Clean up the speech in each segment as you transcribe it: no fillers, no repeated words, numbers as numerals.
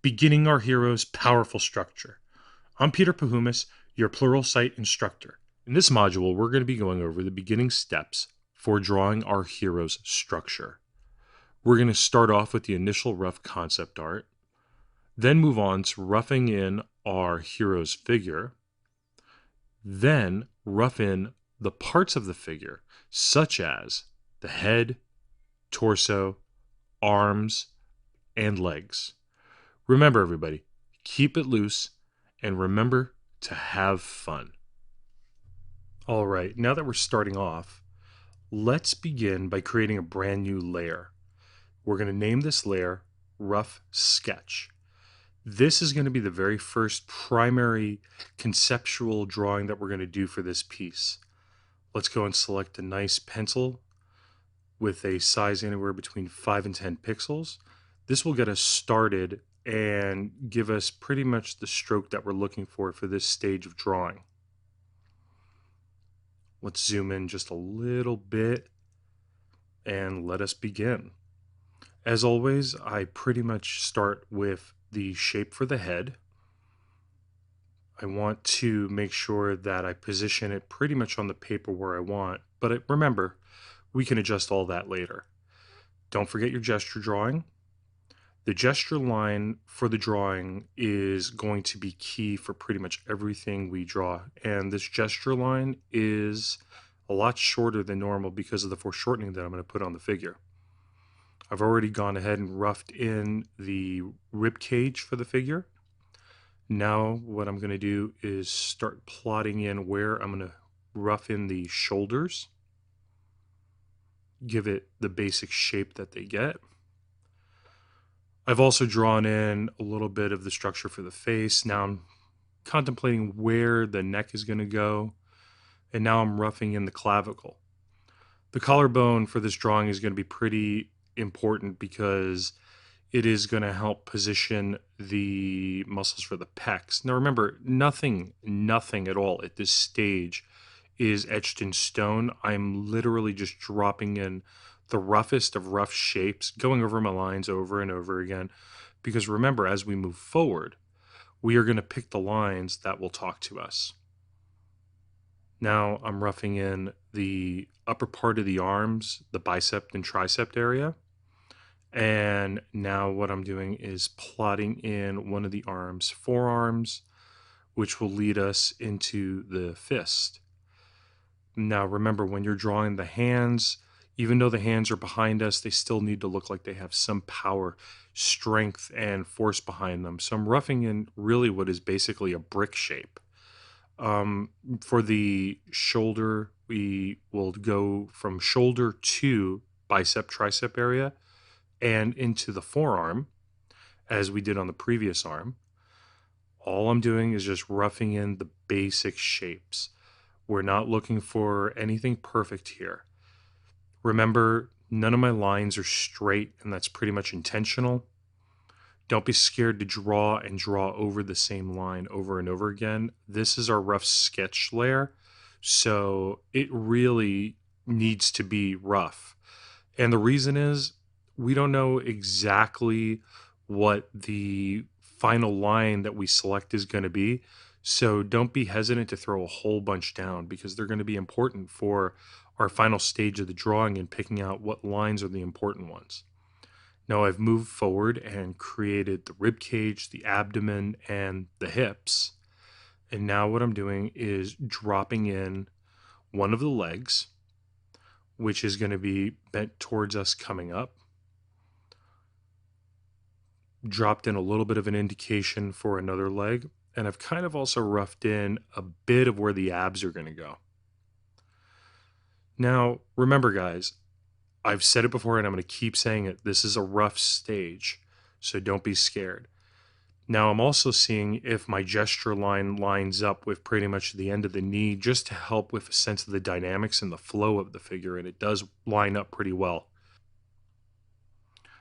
beginning our hero's powerful structure. I'm Peter Pahumis, your Pluralsight instructor. In this module, we're going to be going over the beginning steps for drawing our hero's structure. We're going to start off with the initial rough concept art, then move on to roughing in our hero's figure, then rough in the parts of the figure, such as the head, torso, arms, and legs. Remember, everybody, keep it loose and remember to have fun. All right, now that we're starting off, let's begin by creating a brand new layer. We're going to name this layer Rough Sketch. This is going to be the very first primary conceptual drawing that we're going to do for this piece. Let's go and select a nice pencil with a size anywhere between 5 and 10 pixels. This will get us started and give us pretty much the stroke that we're looking for this stage of drawing. Let's zoom in just a little bit and let us begin. As always, I pretty much start with the shape for the head. I want to make sure that I position it pretty much on the paper where I want, but remember, we can adjust all that later. Don't forget your gesture drawing. The gesture line for the drawing is going to be key for pretty much everything we draw. And this gesture line is a lot shorter than normal because of the foreshortening that I'm going to put on the figure. I've already gone ahead and roughed in the rib cage for the figure. Now what I'm going to do is start plotting in where I'm going to rough in the shoulders, give it the basic shape that they get. I've also drawn in a little bit of the structure for the face. Now I'm contemplating where the neck is going to go, and now I'm roughing in the clavicle. The collarbone for this drawing is going to be pretty important because it is going to help position the muscles for the pecs. Now remember, nothing at all at this stage is etched in stone. I'm literally just dropping in the roughest of rough shapes, going over my lines over and over again, because remember, as we move forward, we are going to pick the lines that will talk to us. Now I'm roughing in the upper part of the arms, the bicep and tricep area. And now what I'm doing is plotting in one of the arms' forearms, which will lead us into the fist. Now remember, when you're drawing the hands, even though the hands are behind us, they still need to look like they have some power, strength, and force behind them. So I'm roughing in really what is basically a brick shape. For the shoulder, we will go from shoulder to bicep, tricep area and into the forearm, as we did on the previous arm. All I'm doing is just roughing in the basic shapes. We're not looking for anything perfect here. Remember, none of my lines are straight, and that's pretty much intentional. Don't be scared to draw and draw over the same line over and over again. This is our rough sketch layer, so it really needs to be rough. And the reason is we don't know exactly what the final line that we select is going to be. So don't be hesitant to throw a whole bunch down, because they're going to be important for our final stage of the drawing and picking out what lines are the important ones. Now I've moved forward and created the rib cage, the abdomen, and the hips. And now what I'm doing is dropping in one of the legs, which is going to be bent towards us coming up. Dropped in a little bit of an indication for another leg. And I've kind of also roughed in a bit of where the abs are going to go. Now, remember, guys, I've said it before and I'm going to keep saying it. This is a rough stage, so don't be scared. Now, I'm also seeing if my gesture line lines up with pretty much the end of the knee, just to help with a sense of the dynamics and the flow of the figure, and it does line up pretty well.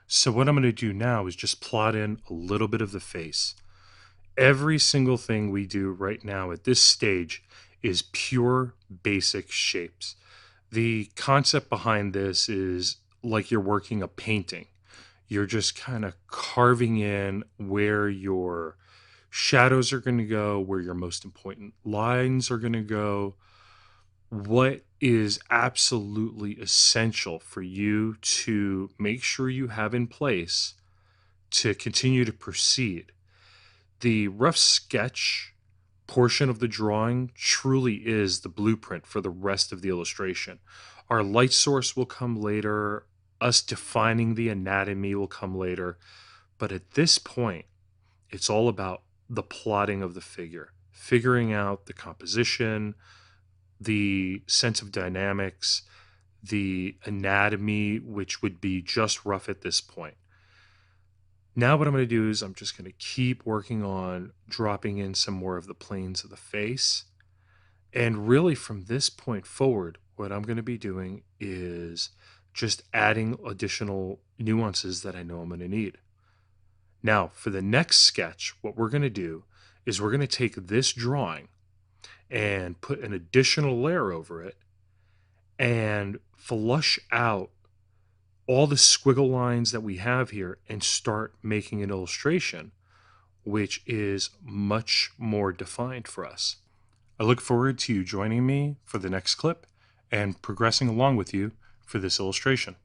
So what I'm going to do now is just plot in a little bit of the face. Every single thing we do right now at this stage is pure basic shapes. The concept behind this is like you're working a painting. You're just kind of carving in where your shadows are going to go, where your most important lines are going to go, what is absolutely essential for you to make sure you have in place to continue to proceed. The rough sketch portion of the drawing truly is the blueprint for the rest of the illustration. Our light source will come later, us defining the anatomy will come later, but at this point, it's all about the plotting of the figure, figuring out the composition, the sense of dynamics, the anatomy, which would be just rough at this point. Now, what I'm going to do is I'm just going to keep working on dropping in some more of the planes of the face. And really, from this point forward, what I'm going to be doing is just adding additional nuances that I know I'm going to need. Now, for the next sketch, what we're going to do is we're going to take this drawing and put an additional layer over it and flush out all the squiggle lines that we have here and start making an illustration, which is much more defined for us. I look forward to you joining me for the next clip and progressing along with you for this illustration.